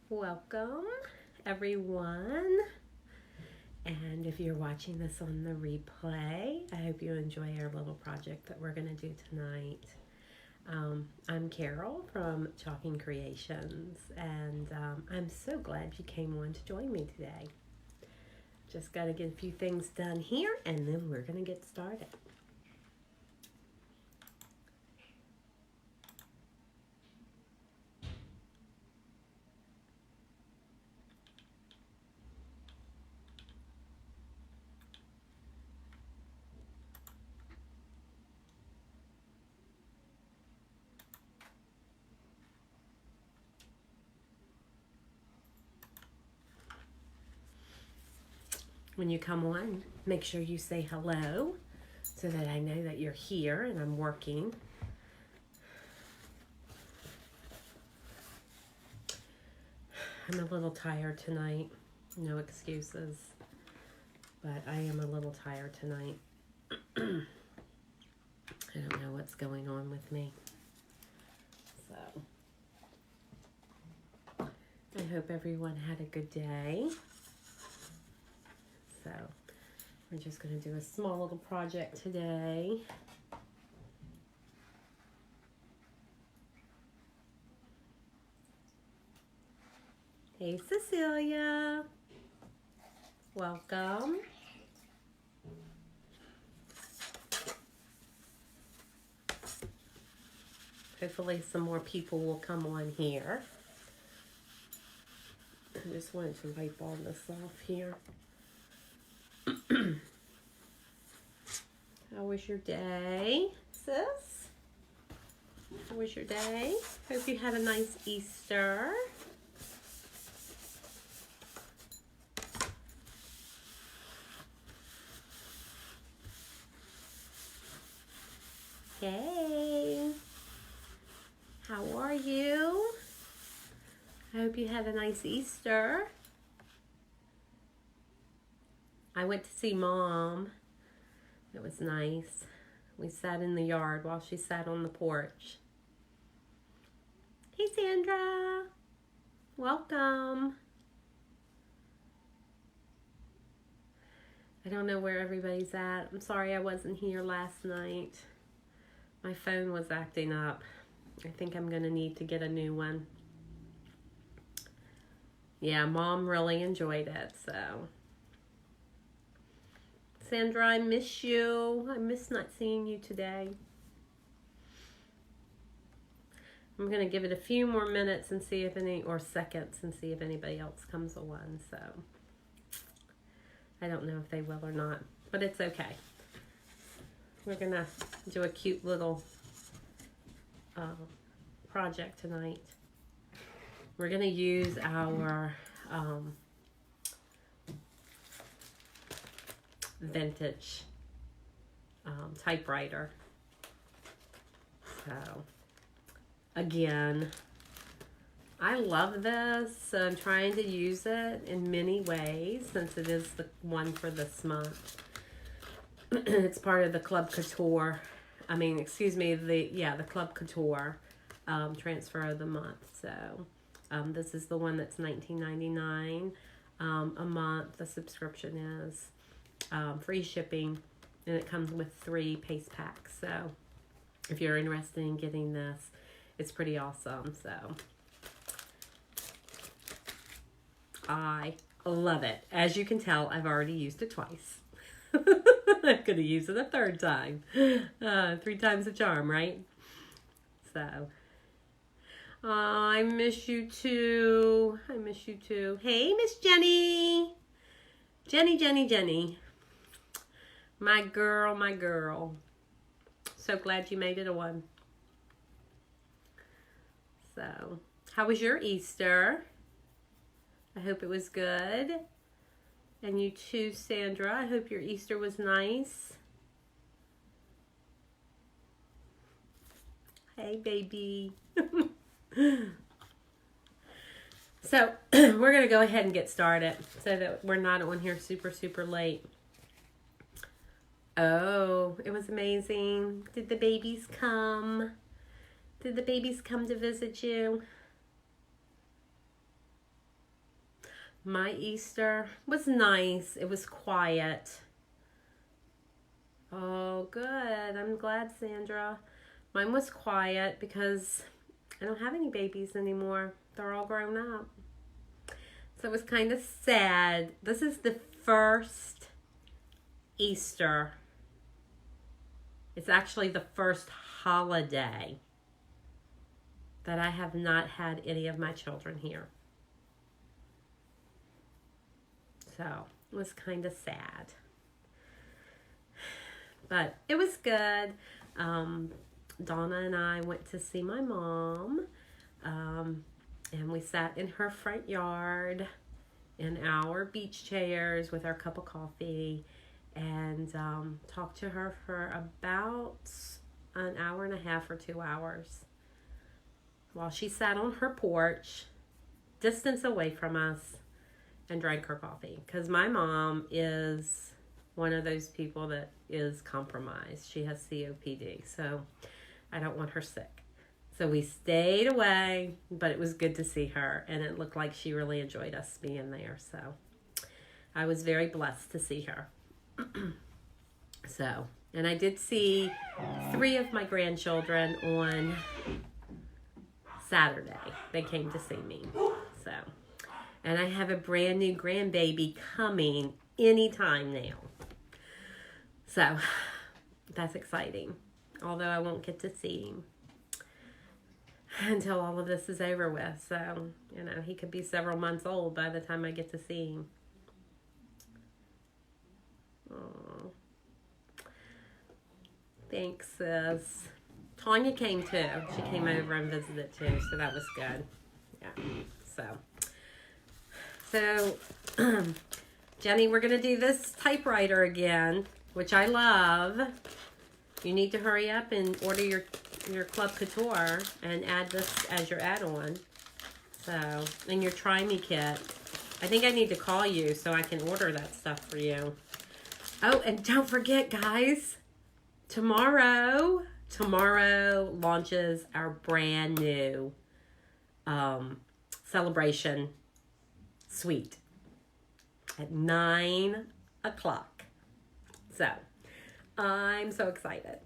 Welcome, everyone. And if you're watching this on the replay, I hope you enjoy our little project that we're going to do tonight. I'm Carol from Chalk Creations, and I'm so glad you came on to join me today. Just got to get a few things done here, and then we're going to get started. When you come on, make sure you say hello so that I know that you're here and I'm working. I'm a little tired tonight. No excuses. But I am a little tired tonight. I don't know what's going on with me. So, I hope everyone had a good day. So, we're just going to do a small little project today. Hey, Cecilia. Welcome. Hopefully some more people will come on here. I just wanted to wipe all this off here. How was your day, sis? How was your day? Hope you had a nice Easter. Hey, how are you? I hope you had a nice Easter. I went to see Mom. It was nice. We sat in the yard while she sat on the porch. Hey, Sandra. Welcome. I don't know where everybody's at. I'm sorry I wasn't here last night. My phone was acting up. I think I'm going to need to get a new one. Yeah, Mom really enjoyed it, so. Sandra, I miss you. I miss not seeing you today. I'm going to give it a few more minutes and see if or seconds and see if anybody else comes on, so. I don't know if they will or not, but it's okay. We're going to do a cute little project tonight. We're going to use our vintage typewriter. So, again, I love this, so I'm trying to use it in many ways since it is the one for this month. It's part of the Chalk Couture. The Chalk Couture transfer of the month. So this is the one that's $19.99 a month. The subscription is free shipping, and it comes with 3 paste packs. So if you're interested in getting this, it's pretty awesome. So I love it. As you can tell, I've already used it twice. I'm going to use it a third time. 3 times a charm, right? So, I miss you too. I miss you too. Hey, Miss Jenny. Jenny. My girl. So glad you made it a 1. So, how was your Easter? I hope it was good. And you too, Sandra. I hope your Easter was nice. Hey, baby. So, we're going to go ahead and get started so that we're not on here super late. Oh, it was amazing. Did the babies come? Did the babies come to visit you? My Easter was nice. It was quiet. Oh, good. I'm glad, Sandra. Mine was quiet because I don't have any babies anymore. They're all grown up. So it was kind of sad. This is the first Easter. It's actually the first holiday that I have not had any of my children here. So it was kind of sad. But it was good. Donna and I went to see my mom. And we sat in her front yard in our beach chairs with our cup of coffee and talked to her for about an hour and a half or 2 hours while she sat on her porch, distance away from us, and drank her coffee. Because my mom is one of those people that is compromised. She has COPD, so I don't want her sick. So we stayed away, but it was good to see her, and it looked like she really enjoyed us being there. So I was very blessed to see her. So, and I did see 3 of my grandchildren on Saturday. They came to see me. So, and I have a brand new grandbaby coming anytime now. So that's exciting. Although I won't get to see him until all of this is over with. So, you know, he could be several months old by the time I get to see him. Aww. Thanks, sis. Tanya came too. She came over and visited too, so that was good. Yeah. So, Jenny, we're going to do this typewriter again, which I love. You need to hurry up and order your Club Couture and add this as your add-on. So, and your Try Me kit. I think I need to call you so I can order that stuff for you. Oh, and don't forget, guys, tomorrow launches our brand new celebration suite at 9 o'clock. So, I'm so excited.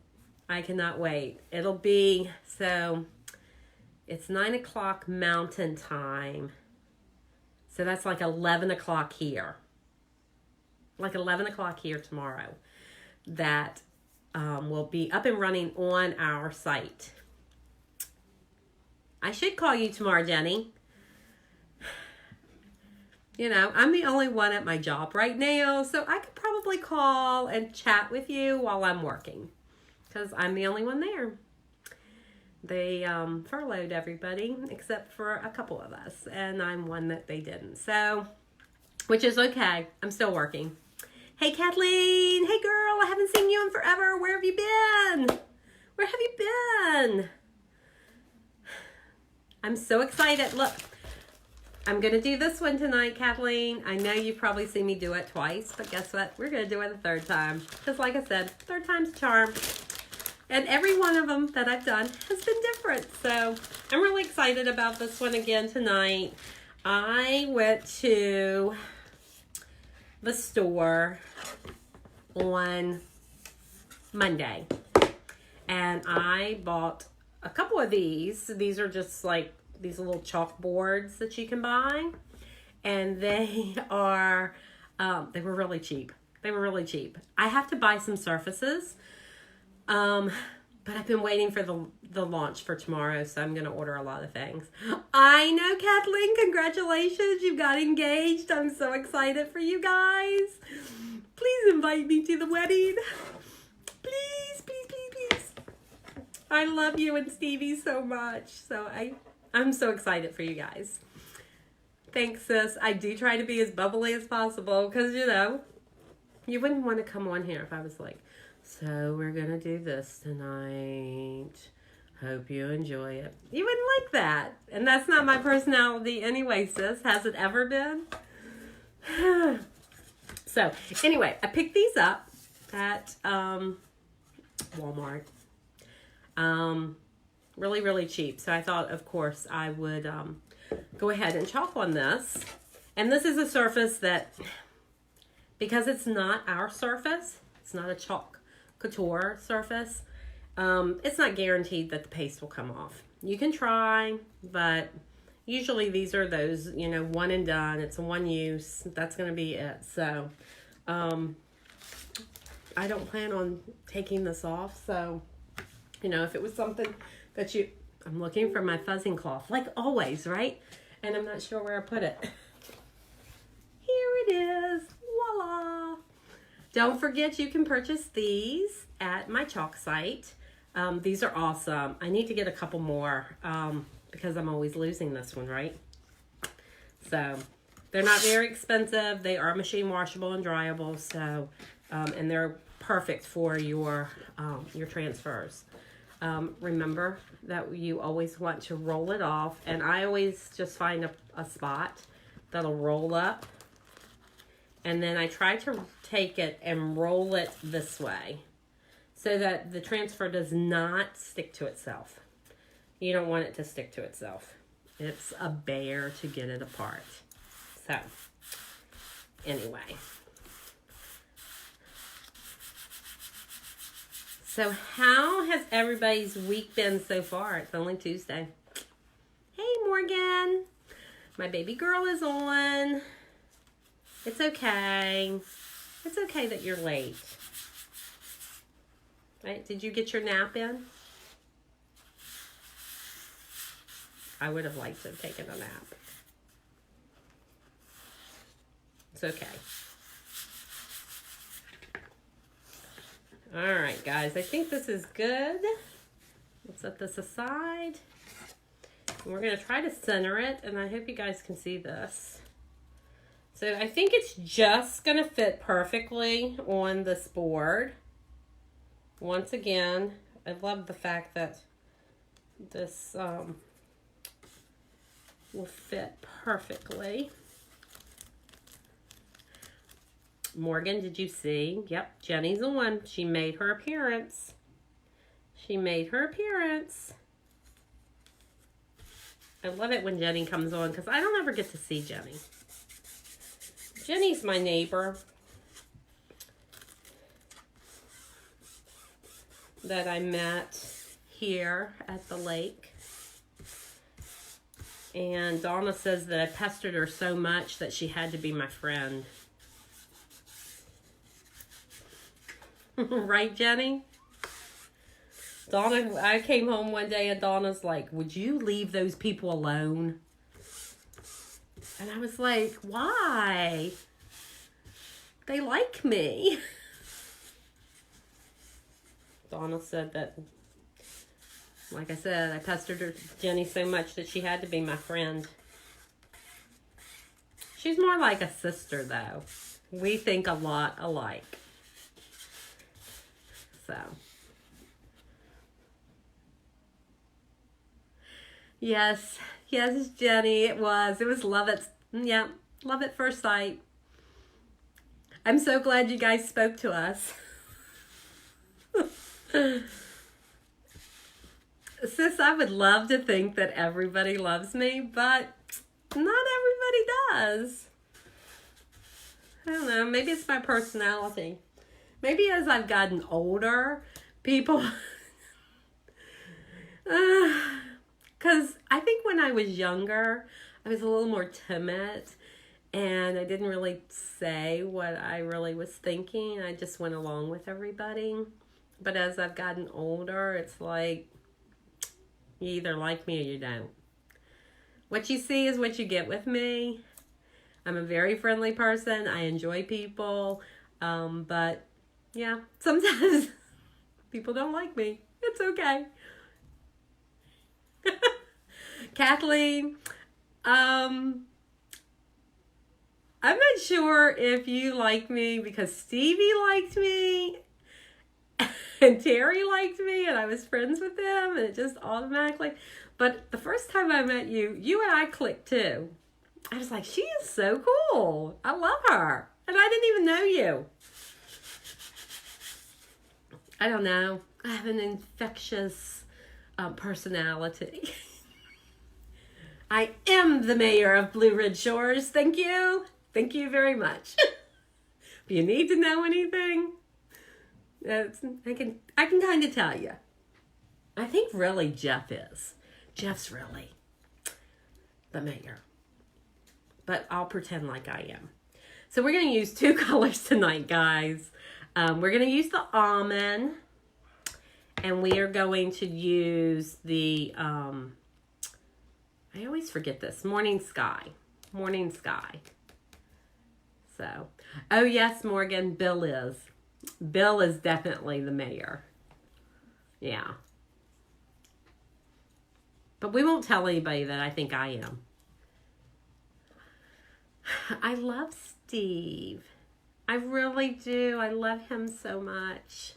I cannot wait. It'll be, so it's 9 o'clock Mountain Time. So that's like 11 o'clock here. Like 11 o'clock here tomorrow. That will be up and running on our site. I should call you tomorrow, Jenny. You know, I'm the only one at my job right now, so I could probably call and chat with you while I'm working, because I'm the only one there. They furloughed everybody except for a couple of us, and I'm one that they didn't. So, which is okay. I'm still working. Hey, Kathleen. Hey, girl. I haven't seen you in forever. Where have you been? Where have you been? I'm so excited. Look. I'm going to do this one tonight, Kathleen. I know you've probably seen me do it twice, but guess what? We're going to do it a third time. Because like I said, third time's a charm. And every one of them that I've done has been different. So I'm really excited about this one again tonight. I went to the store on Monday. And I bought a couple of these. These are just like these little chalkboards that you can buy, and they are they were really cheap. They were really cheap. I have to buy some surfaces, but I've been waiting for the launch for tomorrow, so I'm gonna order a lot of things. I know, Kathleen, congratulations, you got engaged. I'm so excited for you guys. Please invite me to the wedding. Please, please, please, please. I love you and Stevie so much, so I'm so excited for you guys. Thanks, sis. I do try to be as bubbly as possible because, you know, you wouldn't want to come on here if I was like, so we're going to do this tonight. Hope you enjoy it. You wouldn't like that. And that's not my personality anyway, sis. Has it ever been? So, anyway, I picked these up at Walmart. Really, really cheap. So I thought, of course, I would go ahead and chalk on this. And this is a surface that, because it's not our surface, it's not a Chalk Couture surface, it's not guaranteed that the paste will come off. You can try, but usually these are those, you know, one and done. It's a one use. That's going to be it. So, I don't plan on taking this off. So, you know, if it was something that I'm looking for my fuzzing cloth, like always, right? And I'm not sure where I put it. Here it is. Voila. Don't forget you can purchase these at my chalk site. These are awesome. I need to get a couple more because I'm always losing this one, right? So they're not very expensive. They are machine washable and dryable. So, and they're perfect for your transfers. Remember that you always want to roll it off. And I always just find a spot that'll roll up. And then I try to take it and roll it this way so that the transfer does not stick to itself. You don't want it to stick to itself. It's a bear to get it apart. So, anyway. So, how has everybody's week been so far? It's only Tuesday. Hey, Morgan. My baby girl is on. It's okay. It's okay that you're late. Right? Did you get your nap in? I would have liked to have taken a nap. It's okay. All right, guys. I think this is good. Let's set this aside. We're going to try to center it, and I hope you guys can see this. So I think it's just going to fit perfectly on this board. Once again, I love the fact that this will fit perfectly. Morgan, did you see? Yep, Jenny's the one. She made her appearance. She made her appearance. I love it when Jenny comes on because I don't ever get to see Jenny. Jenny's my neighbor that I met here at the lake. And Donna says that I pestered her so much that she had to be my friend. Right, Jenny? Donna, I came home one day and Donna's like, would you leave those people alone? And I was like, why? They like me. Donna said that, like I said, I pestered her, Jenny, so much that she had to be my friend. She's more like a sister, though. We think a lot alike. So. Yes, Jenny, it was love it. Yeah, love at first sight. I'm so glad you guys spoke to us. Sis, I would love to think that everybody loves me, but not everybody does. I don't know, maybe it's my personality. Maybe as I've gotten older, people... Because I think when I was younger, I was a little more timid and I didn't really say what I really was thinking. I just went along with everybody. But as I've gotten older, it's like you either like me or you don't. What you see is what you get with me. I'm a very friendly person. I enjoy people. But yeah, sometimes people don't like me. It's okay. Kathleen, I'm not sure if you like me because Stevie liked me and Terry liked me and I was friends with them and it just automatically, but the first time I met you, you and I clicked too. I was like, she is so cool. I love her. And I didn't even know you. I don't know. I have an infectious personality. I am the mayor of Blue Ridge Shores. Thank you. Thank you very much. If you need to know anything, I can kind of tell you. I think really Jeff is. Jeff's really the mayor. But I'll pretend like I am. So we're going to use 2 colors tonight, guys. We're going to use the almond. And we are going to use the, I always forget this, morning sky. Morning sky. So, oh yes, Morgan, Bill is. Bill is definitely the mayor. Yeah. But we won't tell anybody that I think I am. I love Steve. I really do. I love him so much.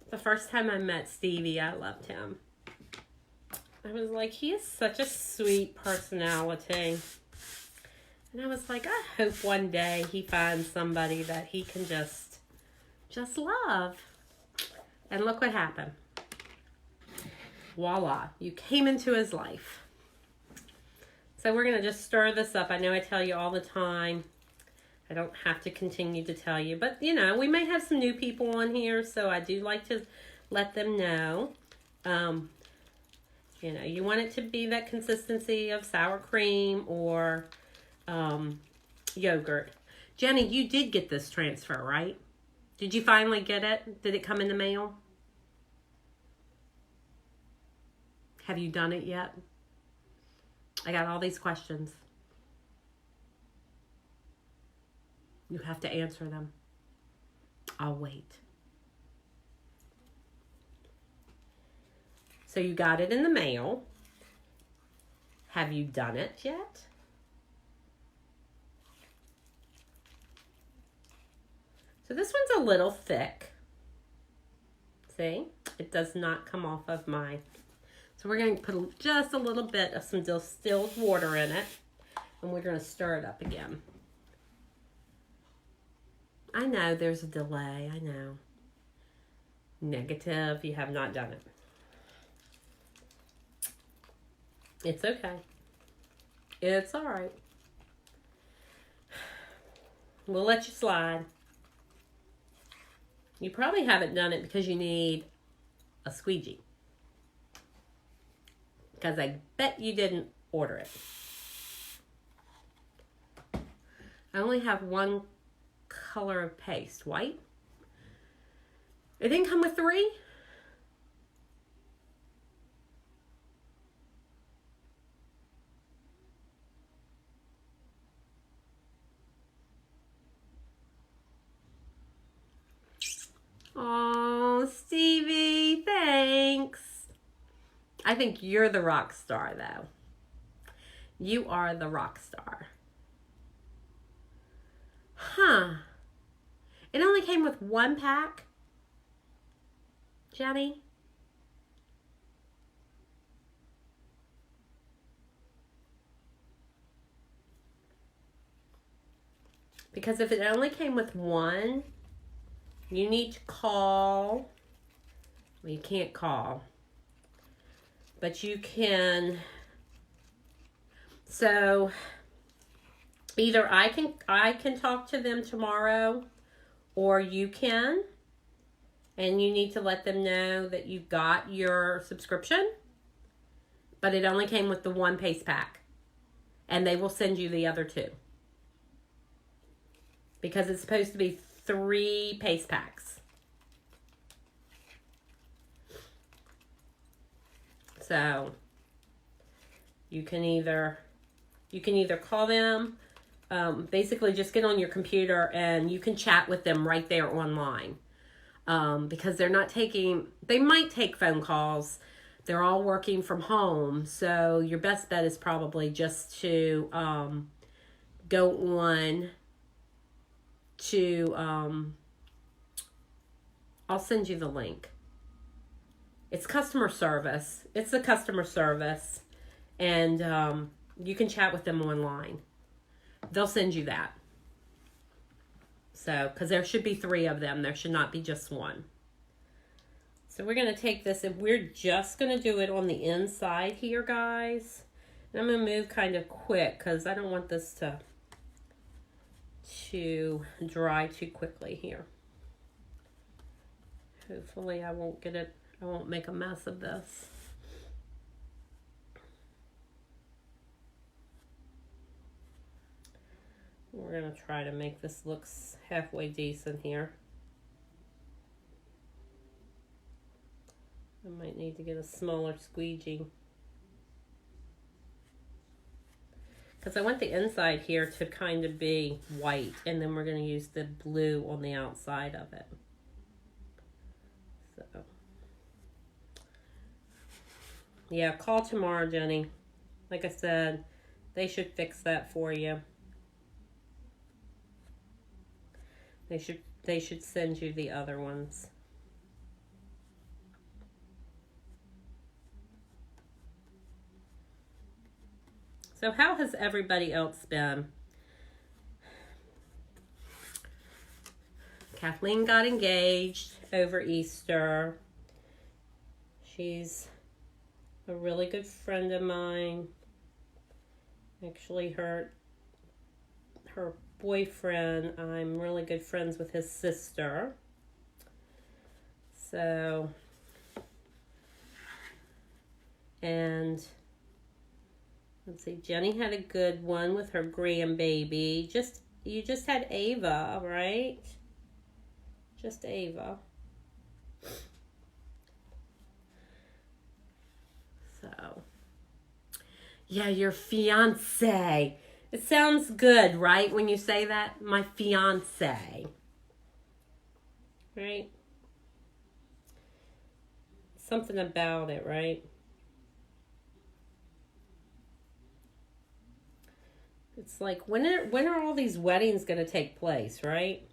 The first time I met Stevie, I loved him. I was like, he is such a sweet personality. And I was like, I hope one day he finds somebody that he can just love. And look what happened. Voila, you came into his life. So we're going to just stir this up. I know I tell you all the time. I don't have to continue to tell you. But, you know, we may have some new people on here. So I do like to let them know. You know, you want it to be that consistency of sour cream or yogurt. Jenny, you did get this transfer, right? Did you finally get it? Did it come in the mail? Have you done it yet? I got all these questions. You have to answer them. I'll wait. So you got it in the mail. Have you done it yet? So this one's a little thick. See? It does not come off of my... So we're going to put just a little bit of some distilled water in it. And we're going to stir it up again. I know there's a delay. I know. Negative. You have not done it. It's okay. It's all right. We'll let you slide. You probably haven't done it because you need a squeegee. Because I bet you didn't order it. I only have one color of paste, white. It didn't come with 3. Oh, Stevie, thanks. I think you're the rock star, though. You are the rock star. Huh. It only came with 1 pack? Jenny? Because if it only came with 1, you need to call. Well, you can't call. But you can, so either I can talk to them tomorrow, or you can, and you need to let them know that you got your subscription, but it only came with the 1 paste pack, and they will send you the other 2. Because it's supposed to be 3 paste packs. So you can either call them, basically just get on your computer and you can chat with them right there online. Because they're not taking, they might take phone calls. They're all working from home. So your best bet is probably just to go on to, I'll send you the link. It's customer service. It's the customer service. And you can chat with them online. They'll send you that. So, because there should be 3 of them. There should not be just 1. So we're going to take this and we're just going to do it on the inside here, guys. I'm going to move kind of quick because I don't want this to dry too quickly here. Hopefully I won't make a mess of this. We're going to try to make this look halfway decent here. I might need to get a smaller squeegee. Because I want the inside here to kind of be white, and then we're going to use the blue on the outside of it. So, yeah, call tomorrow, Jenny. Like I said, they should fix that for you. They should send you the other ones. So how has everybody else been? Kathleen got engaged over Easter. She's a really good friend of mine. Actually, her boyfriend, I'm really good friends with his sister. So, and let's see, Jenny had a good one with her grandbaby. You just had Ava, right? Just Ava. So, yeah, your fiance. It sounds good, right? When you say that, my fiance. Right? Something about it, right? It's like, when are all these weddings going to take place, right?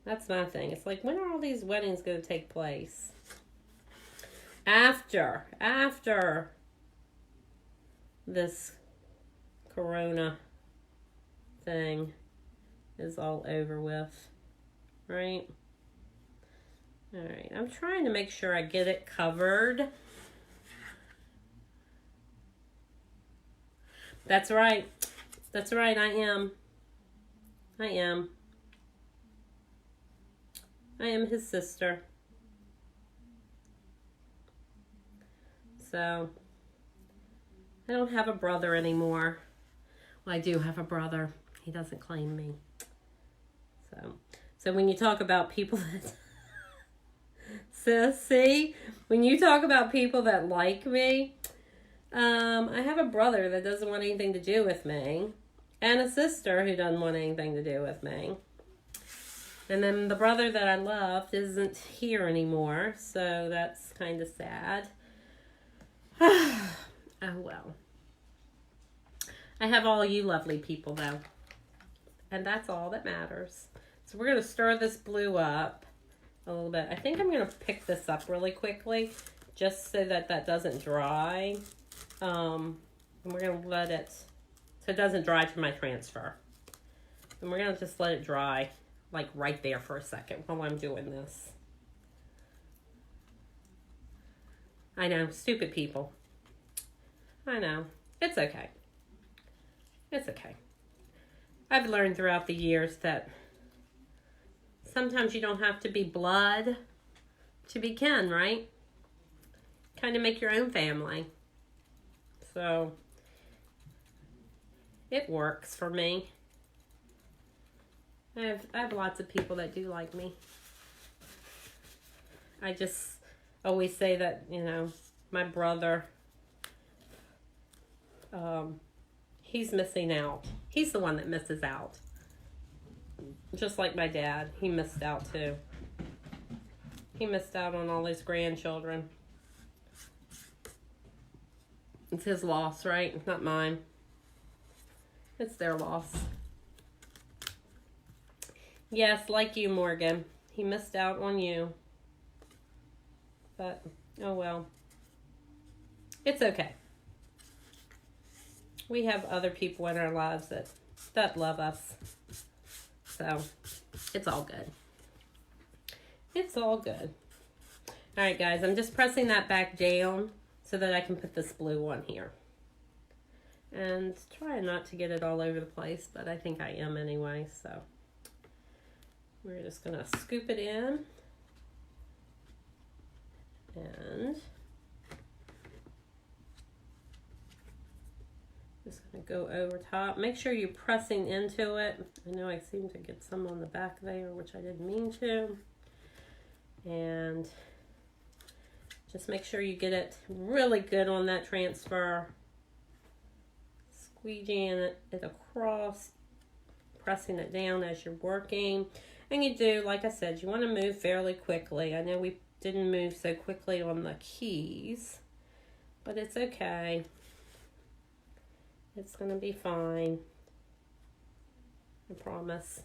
That's my thing. It's like, when are all these weddings going to take place? After this Corona thing is all over with, right? All right, I'm trying to make sure I get it covered. That's right. That's right, I am his sister. So, I don't have a brother anymore. Well, I do have a brother. He doesn't claim me. So when you talk about people that... see? When you talk about people that like me, I have a brother that doesn't want anything to do with me. And a sister who doesn't want anything to do with me. And then the brother that I loved isn't here anymore. So that's kind of sad. Oh, well. I have all you lovely people, though. And that's all that matters. So we're going to stir this blue up a little bit. I think I'm going to pick this up really quickly, just so that doesn't dry. And we're going to let it, so it doesn't dry to my transfer. And we're going to just let it dry, like right there for a second while I'm doing this. I know, stupid people. I know. It's okay. It's okay. I've learned throughout the years that sometimes you don't have to be blood to be kin, right? Kind of make your own family. So, it works for me. I have lots of people that do like me. I just always say that, you know, my brother, he's missing out. He's the one that misses out. Just like my dad, he missed out too. He missed out on all his grandchildren. It's his loss, right? Not mine. It's their loss. Yes, like you, Morgan. He missed out on you. But, oh well. It's okay. We have other people in our lives that love us. So, it's all good. It's all good. Alright guys, I'm just pressing that back down so that I can put this blue on here. and trying not to get it all over the place, but I think I am anyway. So we're just gonna scoop it in and just gonna go over top. Make sure you're pressing into it. I know I seem to get some on the back there, which I didn't mean to. And just make sure you get it really good on that transfer. Squeegeeing it across, pressing it down as you're working. And you do, like I said, you want to move fairly quickly. I know we didn't move so quickly on the keys, but it's okay. It's going to be fine. I promise.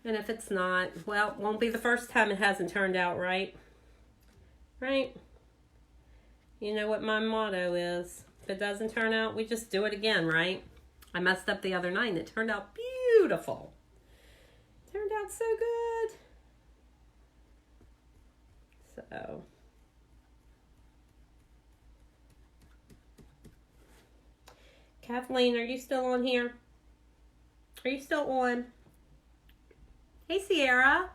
And if it's not, well, it won't be the first time it hasn't turned out right. Right? You know what my motto is. If it doesn't turn out, we just do it again, right? I messed up the other night and it turned out beautiful. Turned out so good. So. Kathleen, are you still on here? Are you still on? Hey, Sierra.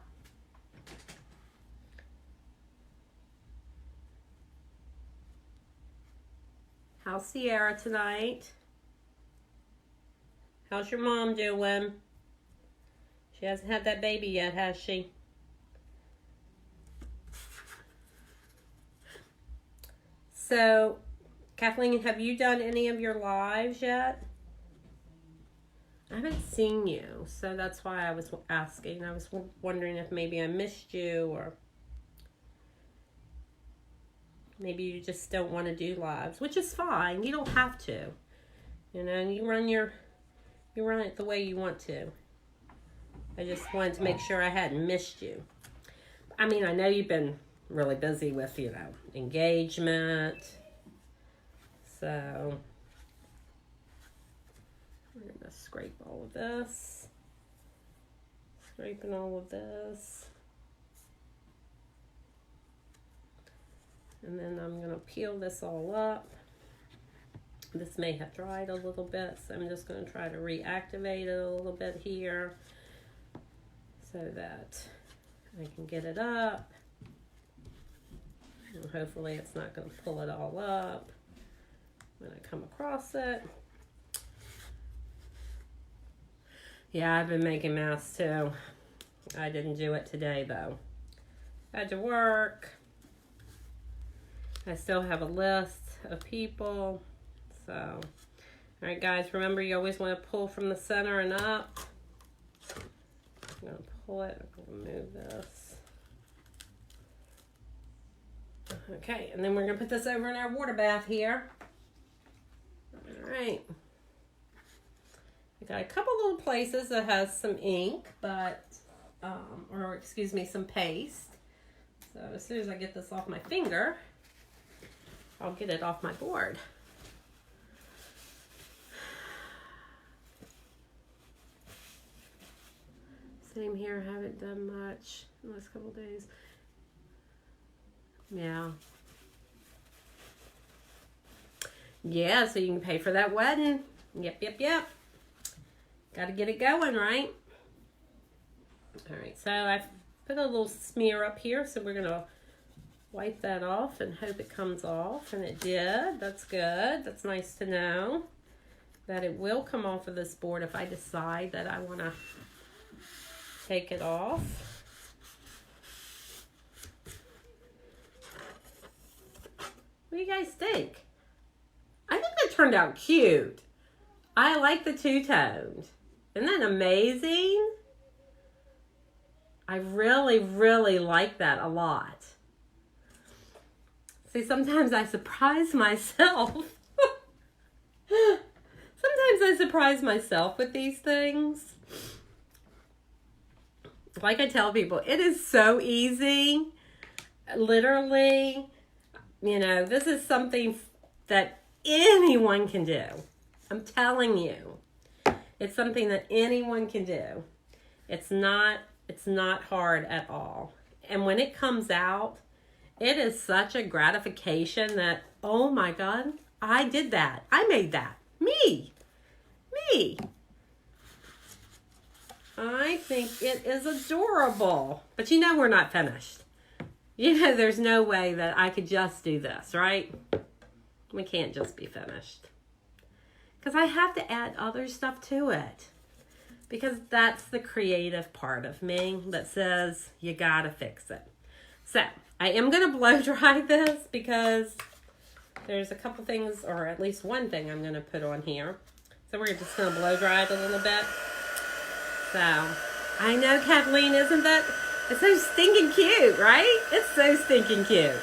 How's Sierra tonight? How's your mom doing? She hasn't had that baby yet, has she? So, Kathleen, have you done any of your lives yet? I haven't seen you, so that's why I was asking. I was wondering if maybe I missed you, or maybe you just don't want to do lives, which is fine. You don't have to. You know, you run it the way you want to. I just wanted to make sure I hadn't missed you. I mean, I know you've been really busy with, you know, engagement. So we're going to scrape all of this. Scraping all of this. And then I'm going to peel this all up. This may have dried a little bit, so I'm just going to try to reactivate it a little bit here so that I can get it up. And hopefully it's not going to pull it all up when I come across it. Yeah, I've been making masks too. I didn't do it today though. I had to work. I still have a list of people. So, all right guys, remember you always want to pull from the center and up. I'm going to pull it. I'm going to move this. Okay, and then we're going to put this over in our water bath here. All right. I got a couple little places that has some ink, but, or excuse me, some paste. So as soon as I get this off my finger, I'll get it off my board. Same here, haven't done much in the last couple days. Yeah. Yeah, so you can pay for that wedding. Yep. Got to get it going, right? All right, so I've put a little smear up here, so we're going to wipe that off and hope it comes off. And it did. That's good. That's nice to know that it will come off of this board if I decide that I want to take it off. What do you guys think? I think that turned out cute. I like the two-toned. Isn't that amazing? I really, really like that a lot. See, sometimes I surprise myself. Sometimes I surprise myself with these things. Like I tell people, it is so easy. Literally, you know, this is something that anyone can do. I'm telling you. It's something that anyone can do. It's not hard at all. And when it comes out, it is such a gratification that, oh my God, I did that. I made that. Me. I think it is adorable. But you know we're not finished. You know there's no way that I could just do this, right? We can't just be finished. Because I have to add other stuff to it. Because that's the creative part of me that says you gotta fix it. So, I am going to blow dry this because there's a couple things, or at least one thing I'm going to put on here. So we're just going to blow dry it a little bit. So, I know, Kathleen, isn't that? It's so stinking cute, right? It's so stinking cute.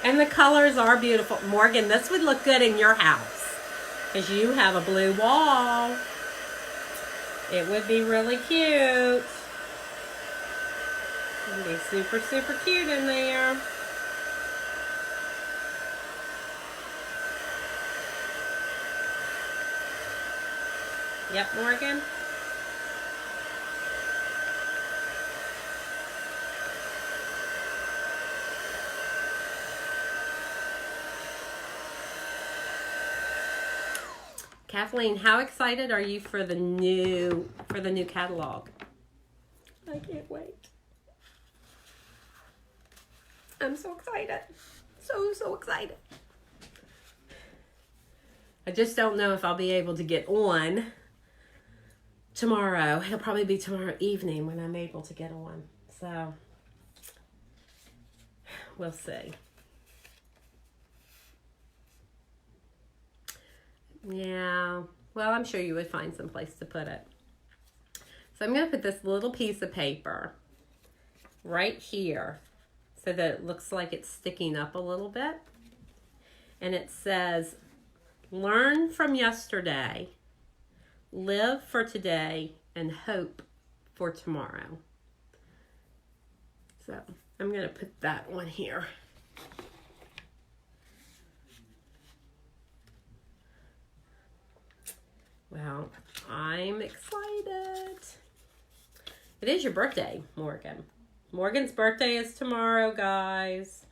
And the colors are beautiful. Morgan, this would look good in your house because you have a blue wall. It would be really cute. It would be super, super cute in there. Yep, Morgan. Kathleen, how excited are you for the new catalog? I can't wait. I'm so excited. So excited. I just don't know if I'll be able to get on tomorrow. It'll probably be tomorrow evening when I'm able to get on. So, we'll see. Yeah, well, I'm sure you would find some place to put it. So I'm going to put this little piece of paper right here so that it looks like it's sticking up a little bit. And it says, learn from yesterday, live for today, and hope for tomorrow. So I'm going to put that one here. Well, I'm excited. It is your birthday, Morgan. Morgan's birthday is tomorrow, guys.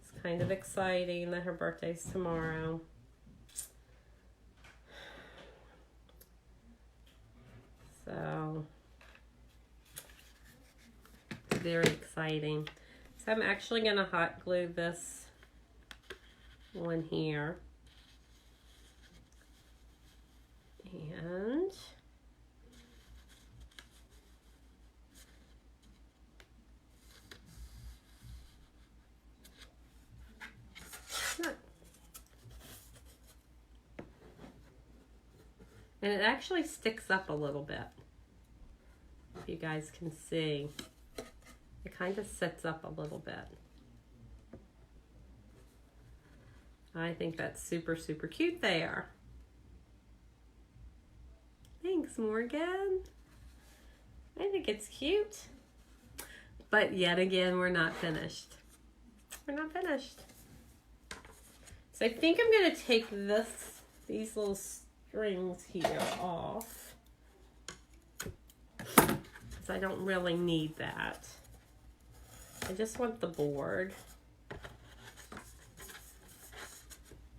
It's kind of exciting that her birthday's tomorrow. So, very exciting. So I'm actually going to hot glue this one here. And it actually sticks up a little bit. If you guys can see, it kind of sits up a little bit. I think that's super, super cute there. Thanks, Morgan. I think it's cute. But yet again, we're not finished. We're not finished. So I think I'm going to take these little strings here off. Because I don't really need that. I just want the board.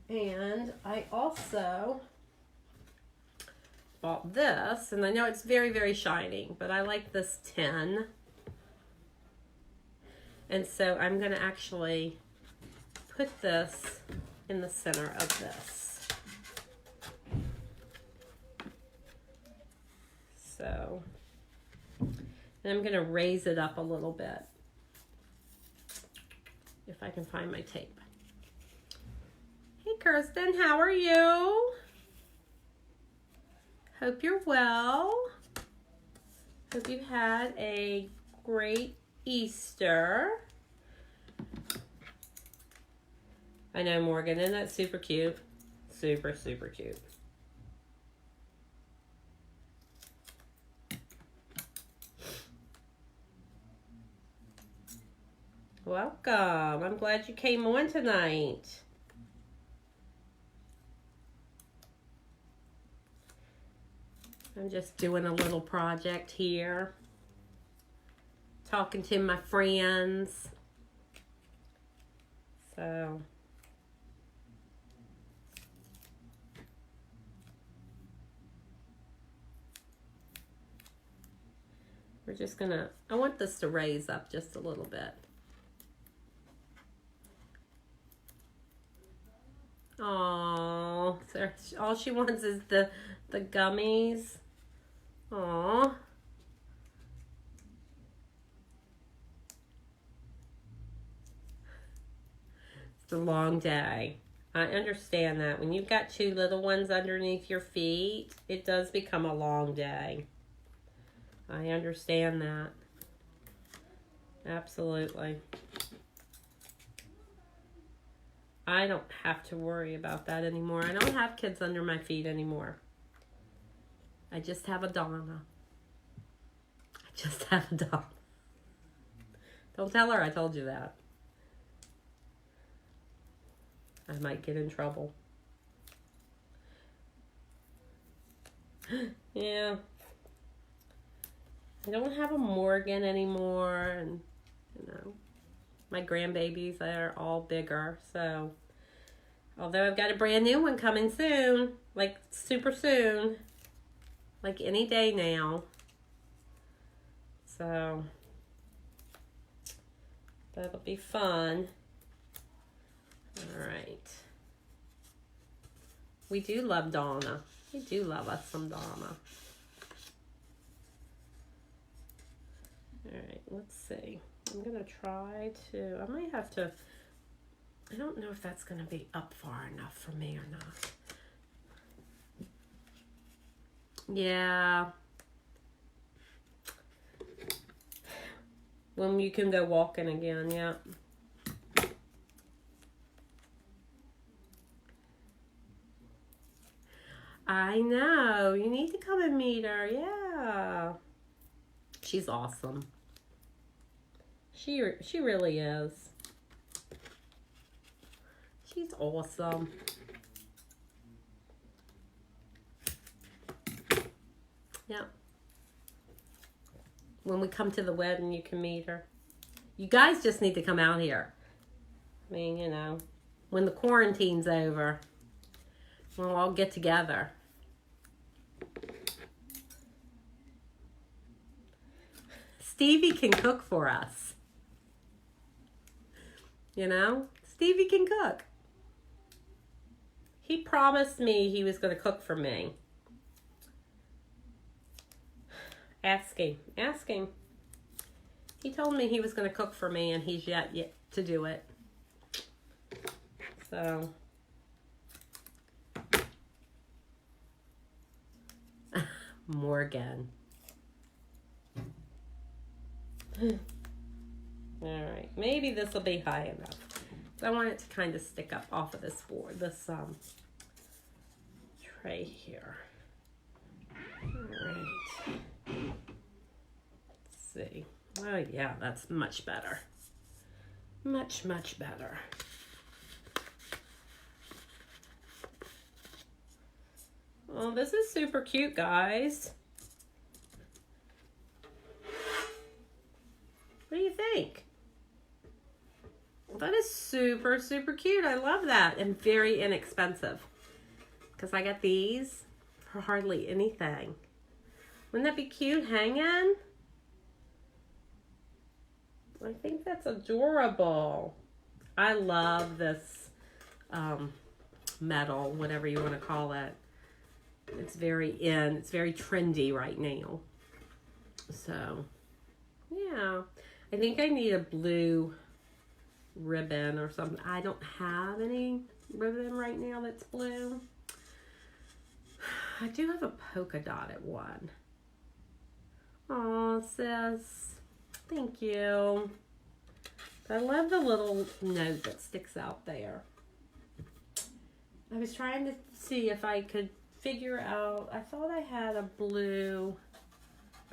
And I also bought this, and I know it's very, very shiny, but I like this tin. And so I'm going to actually put this in the center of this. So, and I'm going to raise it up a little bit. If I can find my tape. Hey, Kirsten, how are you? Hope you're well. Hope you had a great Easter. I know, Morgan, isn't that super cute? Super, super cute. Welcome. I'm glad you came on tonight. I'm just doing a little project here. Talking to my friends. So, just gonna, I want this to raise up just a little bit. Oh, so all she wants is the gummies. Aw. It's a long day. I understand that. When you've got two little ones underneath your feet, it does become a long day. I understand that. Absolutely. I don't have to worry about that anymore. I don't have kids under my feet anymore. I just have a Donna. I just have a Donna. Don't tell her I told you that. I might get in trouble. Yeah. I don't have a Morgan anymore, and you know, my grandbabies are all bigger, so although I've got a brand new one coming soon, like super soon, like any day now. So that'll be fun. All right. We do love Donna. We do love us some Donna. All right, let's see. I'm going to try to, I might have to, I don't know if that's going to be up far enough for me or not. Yeah. When you can go walking again, yeah. I know. You need to come and meet her. Yeah. She's awesome. She really is. She's awesome. Yeah. When we come to the wedding, you can meet her. You guys just need to come out here. I mean, you know, when the quarantine's over, we'll all get together. Stevie can cook for us. You know, Stevie can cook. He promised me he was going to cook for me. Ask him. Ask him. He told me he was going to cook for me, and he's yet to do it. So. Morgan. Alright, maybe this will be high enough. I want it to kind of stick up off of this board, this tray here. Alright. Let's see. Oh yeah, that's much better. Much, much better. Oh, this is super cute, guys. What do you think? That is super, super cute. I love that. And very inexpensive. Because I got these for hardly anything. Wouldn't that be cute hanging? I think that's adorable. I love this metal, whatever you want to call it. It's very in. It's very trendy right now. So, yeah. I think I need a blue ribbon or something. I don't have any ribbon right now that's blue. I do have a polka dotted one. Aw, sis. Thank you. I love the little note that sticks out there. I was trying to see if I could figure out, I thought I had a blue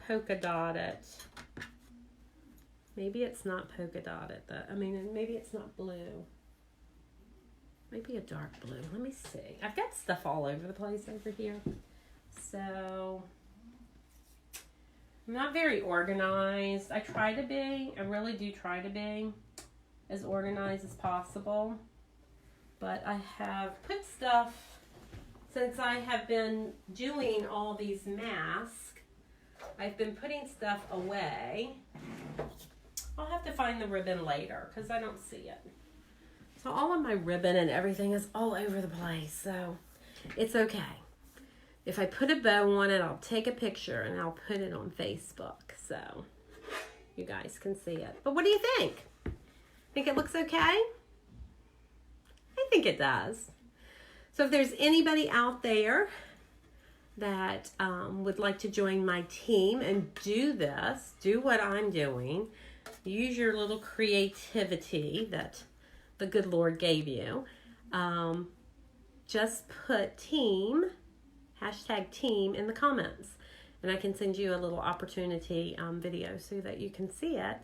polka dotted. Maybe it's not polka dotted. Maybe it's not blue. Maybe a dark blue. Let me see. I've got stuff all over the place over here. So, I'm not very organized. I try to be. I really do try to be as organized as possible. But I have put stuff, since I have been doing all these masks, I've been putting stuff away. I'll have to find the ribbon later because I don't see it. So all of my ribbon and everything is all over the place, so it's okay. If I put a bow on it, I'll take a picture and I'll put it on Facebook so you guys can see it. But what do you think? Think it looks okay? I think it does. So if there's anybody out there that would like to join my team and do this, do what I'm doing, use your little creativity that the good Lord gave you, just put team, #team in the comments, and I can send you a little opportunity video so that you can see it.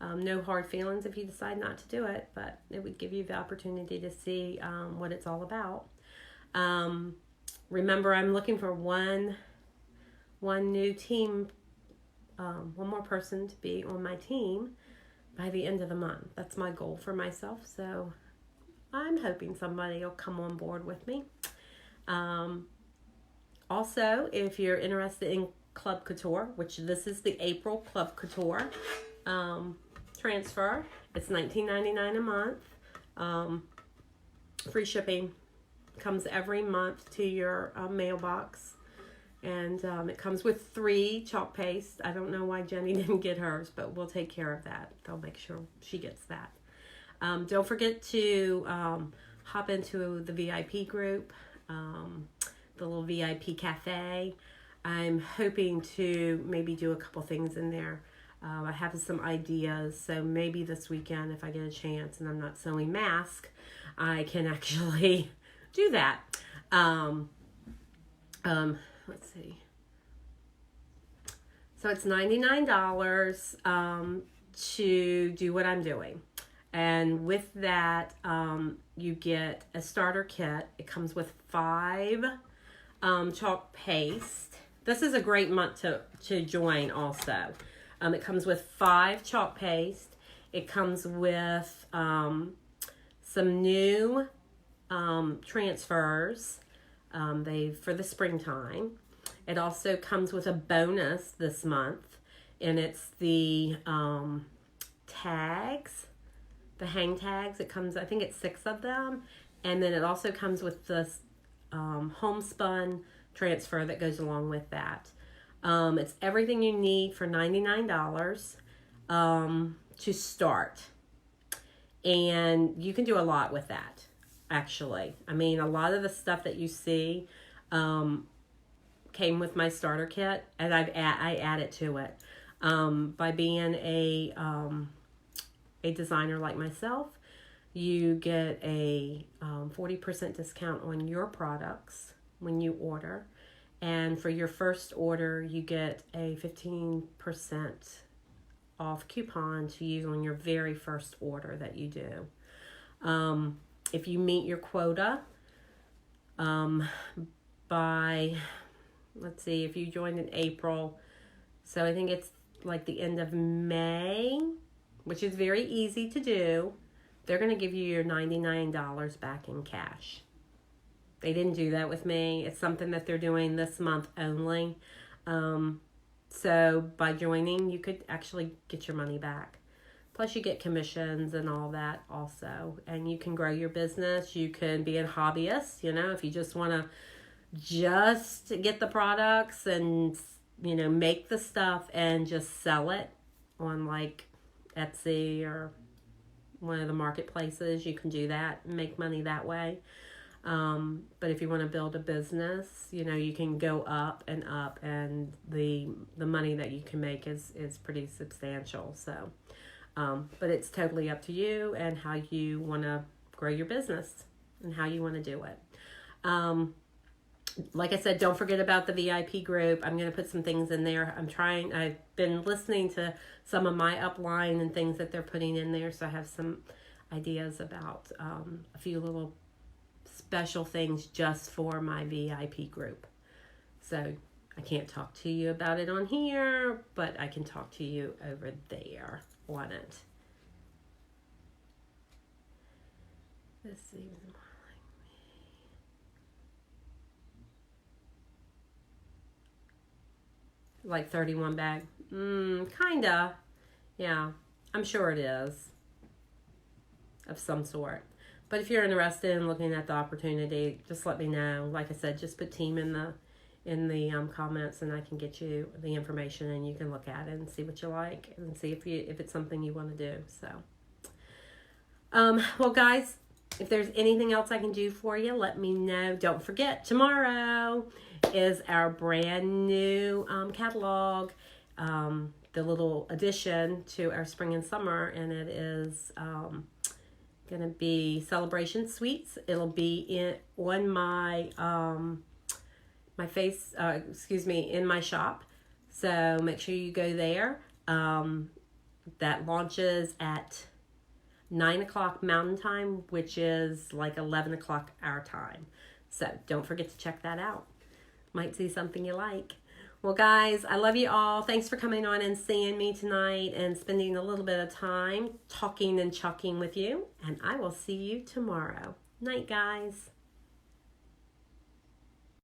No hard feelings if you decide not to do it, but it would give you the opportunity to see what it's all about. Remember, I'm looking for one new team, one more person to be on my team by the end of the month. That's my goal for myself, so I'm hoping somebody will come on board with me. Also, if you're interested in Club Couture, which this is the April Club Couture transfer, it's $19.99 a month. Free shipping comes every month to your mailbox, and it comes with 3 chalk paste. I don't know why Jenny didn't get hers, but we'll take care of that. They'll make sure she gets that. Don't forget to hop into the VIP group, the little VIP cafe. I'm hoping to maybe do a couple things in there. I have some ideas, so maybe this weekend, if I get a chance and I'm not sewing masks, I can actually do that. Let's see. So it's $99 to do what I'm doing. And with that, you get a starter kit. It comes with 5 chalk paste. This is a great month to join also. It comes with 5 chalk paste. It comes with some new transfers for the springtime. It also comes with a bonus this month, and it's the tags, the hang tags. It comes, I think it's 6 of them, and then it also comes with this homespun transfer that goes along with that. It's everything you need for $99 to start, and you can do a lot with that. Actually, I mean, a lot of the stuff that you see came with my starter kit, and I added to it. By being a designer like myself, you get a 40% discount on your products when you order, and for your first order, you get a 15% off coupon to use on your very first order that you do. If you meet your quota by, let's see, if you joined in April, so I think it's like the end of May, which is very easy to do, they're going to give you your $99 back in cash. They didn't do that with me. It's something that they're doing this month only. So by joining, you could actually get your money back. Plus you get commissions and all that also. And you can grow your business. You can be a hobbyist, if you just want to just get the products and, make the stuff and just sell it on like Etsy or one of the marketplaces. You can do that and make money that way. But if you want to build a business, you can go up, and the money that you can make is pretty substantial. So, but it's totally up to you and how you want to grow your business and how you want to do it. Like I said, don't forget about the VIP group. I'm going to put some things in there. I've been listening to some of my upline and things that they're putting in there. So I have some ideas about a few little special things just for my VIP group. So I can't talk to you about it on here, but I can talk to you over there on it. This seems more like me. like 31 bag. Kinda. Yeah, I'm sure it is of some sort. But if you're interested in looking at the opportunity, just let me know. Like I said, just put team in the comments, and I can get you the information, and you can look at it and see what you like, and see if it's something you want to do. So, well, guys, if there's anything else I can do for you, let me know. Don't forget, tomorrow is our brand new catalog, the little addition to our spring and summer, and it is gonna be Celebration Sweets. It'll be on my in my shop. So make sure you go there. That launches at 9 o'clock Mountain Time, which is like 11 o'clock our time. So don't forget to check that out. Might see something you like. Well, guys, I love you all. Thanks for coming on and seeing me tonight and spending a little bit of time talking and chalking with you. And I will see you tomorrow. Night, guys.